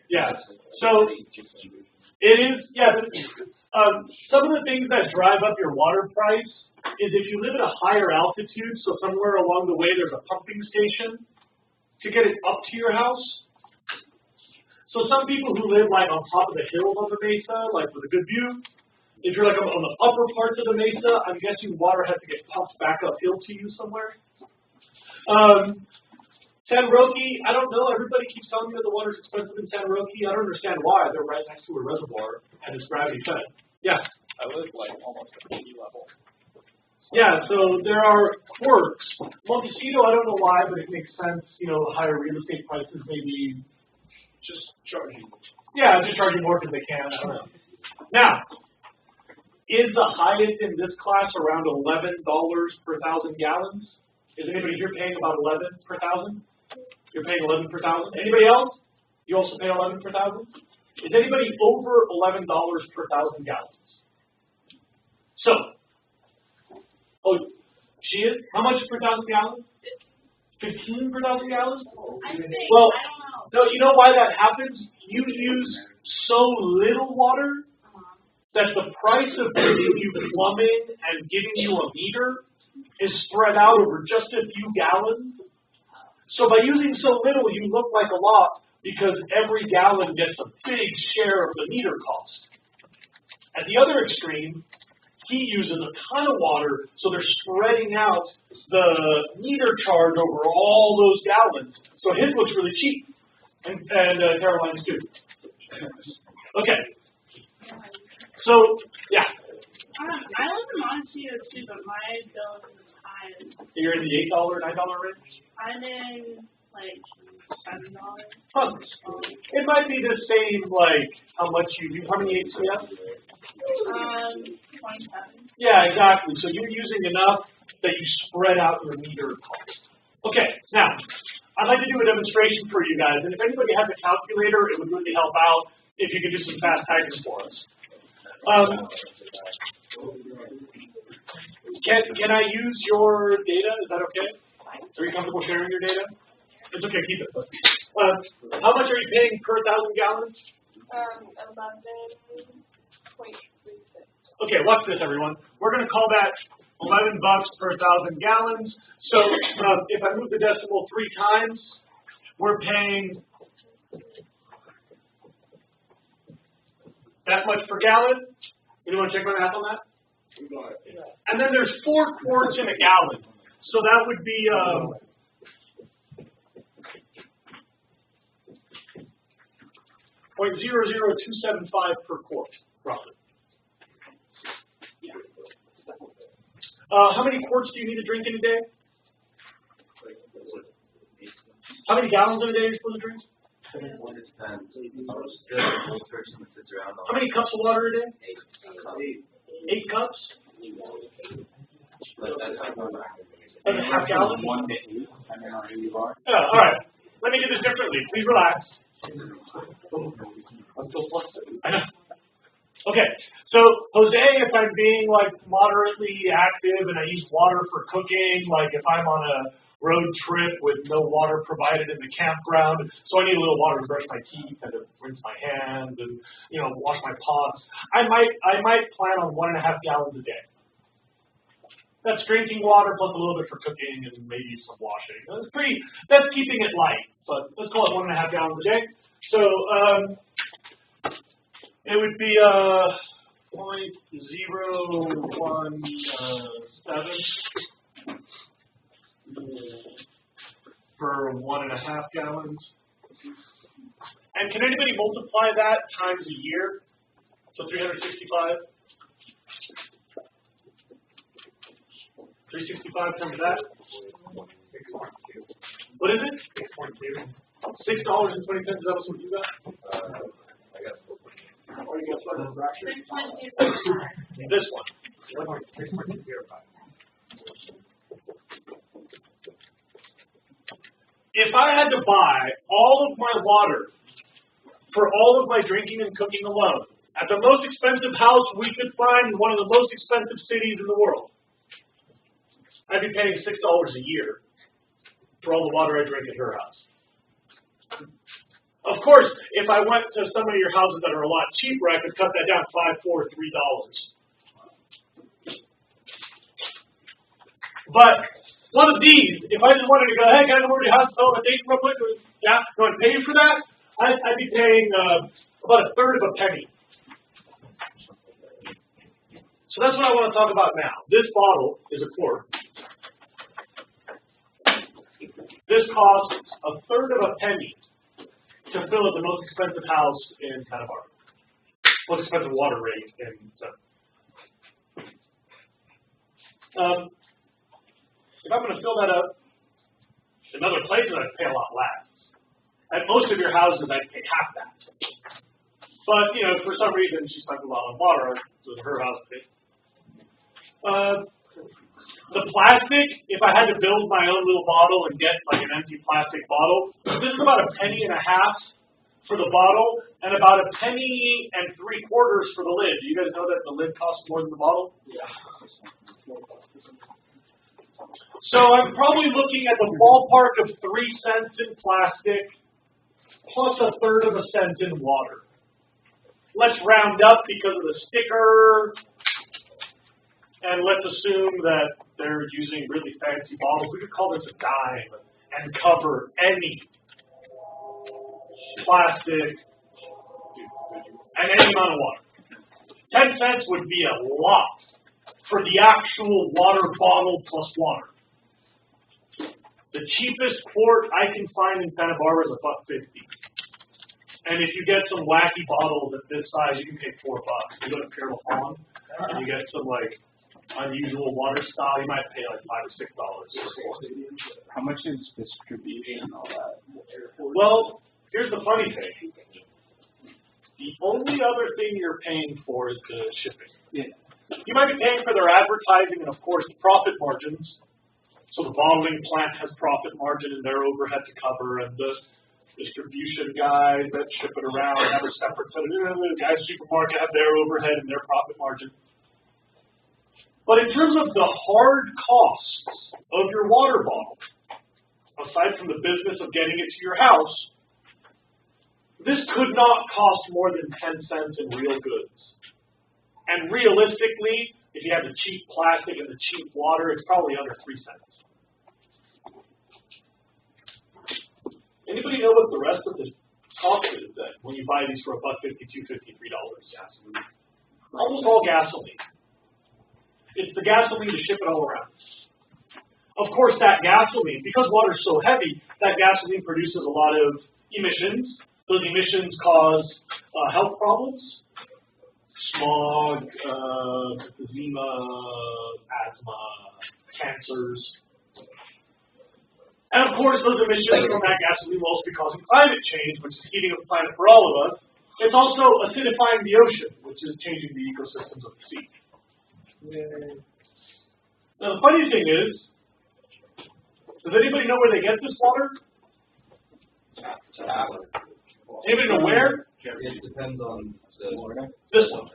Yeah. So it is. Yeah. Some of the things that drive up your water price is if you live at a higher altitude. So somewhere along the way, there's a pumping station to get it up to your house. So some people who live like on top of the hills on the mesa, like with a good view, if you're like on the upper parts of the mesa, I'm guessing water has to get pumped back uphill to you somewhere. San Roque, I don't know. Everybody keeps telling me that the water's expensive in San Roque. I don't understand why. They're right next to a reservoir and it's gravity fed. Yeah. I live like almost at sea level. Yeah, so there are quirks. Montecito, I don't know why, but it makes sense. You know, higher real estate prices maybe. Just charging. Yeah, just charging more because they can. I don't know. Now, is the highest in this class around $11 per 1,000 gallons? Is anybody here paying about 11 per 1,000? You're paying 11 per 1,000. Anybody else? You also pay 11 per 1,000. Is anybody over $11 per 1,000 gallons? So, oh, she is. How much per 1,000 gallons? 15 per 1,000 gallons? I think. Well, I don't know. no, you know why that happens? You use so little water that the price of giving you plumbing and giving you a meter is spread out over just a few gallons. So by using so little, you look like a lot because every gallon gets a big share of the meter cost. At the other extreme, he uses a ton of water, so they're spreading out the meter charge over all those gallons. So his looks really cheap, and Caroline's too. Okay. So, yeah. I live in Montecito too, but my bill is high. You're in the $8, $9 range? I'm in like $7. Huh. It might be the same, like, how much you use. How many ATS? 27. Yeah, exactly. So you're using enough that you spread out your meter cost. Okay, now, I'd like to do a demonstration for you guys, and if anybody has a calculator, it would really help out if you could do some fast typing for us. Can I use your data? Is that okay? Are you comfortable sharing your data? It's okay, keep it. How much are you paying per 1,000 gallons? 11.36. Okay, watch this, everyone. We're going to call that $11 per 1,000 gallons. So if I move the decimal 3 times, we're paying that much per gallon. Anyone check my math on that? And then there's 4 quarts in a gallon. So that would be 0.00275 per quart, roughly. How many quarts do you need to drink in a day? How many gallons in a day are you supposed to drink? How many cups of water a day? 8 cups? That's a half gallon? Yeah, all right. Let me do this differently. Please relax. I'm so flustered. I know. Okay, so Jose, if I'm being like moderately active and I use water for cooking, like if I'm on a road trip with no water provided in the campground, so I need a little water to brush my teeth and to rinse my hands and wash my pots. I might plan on 1.5 gallons a day. That's drinking water plus a little bit for cooking and maybe some washing. That's keeping it light, but let's call it 1.5 gallons a day. So it would be 0.017 per 1.5 gallons. And can anybody multiply that times a year? So 365? 365 times that? What is it? 6.2. $6.20, is that what you got? I got or you got some fraction? This one. 6.205. If I had to buy all of my water for all of my drinking and cooking alone at the most expensive house we could find in one of the most expensive cities in the world, I'd be paying $6 a year for all the water I drink at her house. Of course, if I went to some of your houses that are a lot cheaper, I could cut that down $5, $4, $3. But one of these, if I just wanted to go, hey, can I go over to your house, fill a date real quick? Yeah, go ahead and pay you for that. I'd be paying about a third of a penny. So that's what I want to talk about now. This bottle is a quart. This costs a third of a penny to fill at the most expensive house in Santa Barbara. Most expensive water rate in Santa Barbara. If I'm going to fill that up in other places, I'd pay a lot less. At most of your houses, I'd pay half that. But, you know, for some reason, she spent a lot on water, so her house paid. The plastic, if I had to build my own little bottle and get like an empty plastic bottle, this is about $1.50 for the bottle and about $1.75 for the lid. Do you guys know that the lid costs more than the bottle? Yeah. So I'm probably looking at the ballpark of 3 cents in plastic plus a third of a cent in water. Let's round up because of the sticker. And let's assume that they're using really fancy bottles. We could call this a dime and cover any plastic and any amount of water. 10 cents would be a lot for the actual water bottle plus water. The cheapest quart I can find in Santa Barbara is $1.50. And if you get some wacky bottles at this size, you can pay $4. You go to Pierre LaFond and you get some like unusual water style, you might pay like $5 or $6. How much is distribution and all that? Well, here's the funny thing. The only other thing you're paying for is the shipping. Yeah. You might be paying for their advertising and, of course, the profit margins. So the bottling plant has profit margin and their overhead to cover, and the distribution guys that ship it around have a separate set of the guys at the supermarket have their overhead and their profit margin. But in terms of the hard costs of your water bottle, aside from the business of getting it to your house, this could not cost more than 10 cents in real goods. And realistically, if you have the cheap plastic and the cheap water, it's probably under 3 cents. Anybody know what the rest of the cost is then when you buy these for $1.50, $2.50, $3? Almost all gasoline. It's the gasoline to ship it all around. Of course, that gasoline, because water is so heavy, that gasoline produces a lot of emissions. Those emissions cause health problems, smog, emphysema, asthma, cancers. And of course, those emissions from that gasoline will also be causing climate change, which is heating up the planet for all of us. It's also acidifying the ocean, which is changing the ecosystems of the sea. Now, the funny thing is, does anybody know where they get this water? Anybody know where? It depends on This one.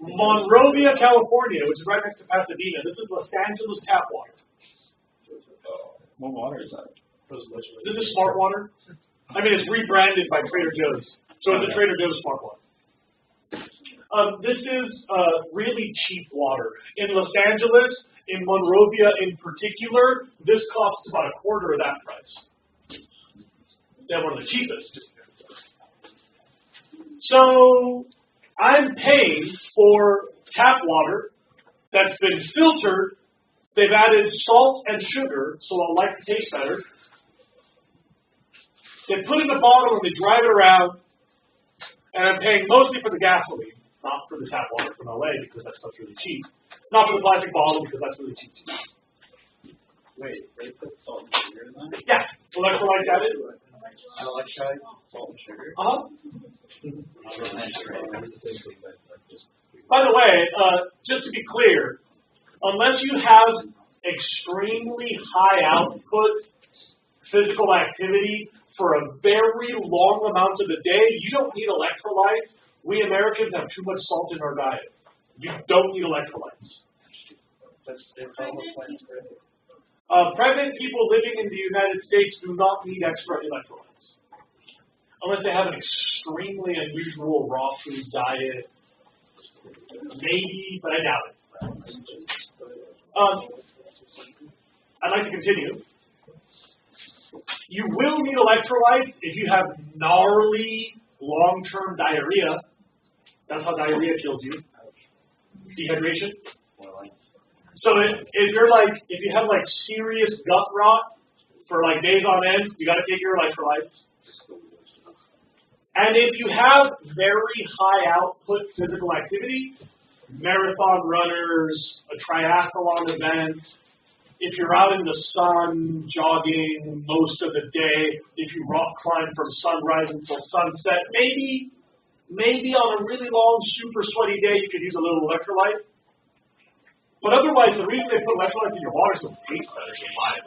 Monrovia, California, which is right next to Pasadena. This is Los Angeles tap water. What water is that? This is Smart Water. I mean, it's rebranded by Trader Joe's. So it's a Trader Joe's Smart Water. This is really cheap water. In Los Angeles, in Monrovia in particular, this costs about a quarter of that price. They're one of the cheapest. So I'm paying for tap water that's been filtered. They've added salt and sugar, so it'll like to taste better. They put it in a bottle and they drive it around, and I'm paying mostly for the gasoline, not for the tap water from LA because that stuff's really cheap. Not for the plastic bottle because that's really cheap too. Wait, they put salt and sugar in that? Yeah, electrolytes added. Electrolyte, salt and sugar? By the way, just to be clear, unless you have extremely high output physical activity, for a very long amount of the day, you don't need electrolytes. We Americans have too much salt in our diet. You don't need electrolytes. Pregnant people living in the United States do not need extra electrolytes. Unless they have an extremely unusual raw food diet. Maybe, but I doubt it. I'd like to continue. You will need electrolytes if you have gnarly long-term diarrhea. That's how diarrhea kills you. Dehydration. So if you have like serious gut rot for like days on end, you got to take your electrolytes. And if you have very high output physical activity, marathon runners, a triathlon event, if you're out in the sun jogging most of the day, if you rock climb from sunrise until sunset, maybe on a really long, super sweaty day, you could use a little electrolyte. But otherwise, the reason they put electrolytes in your water is to taste better than mine.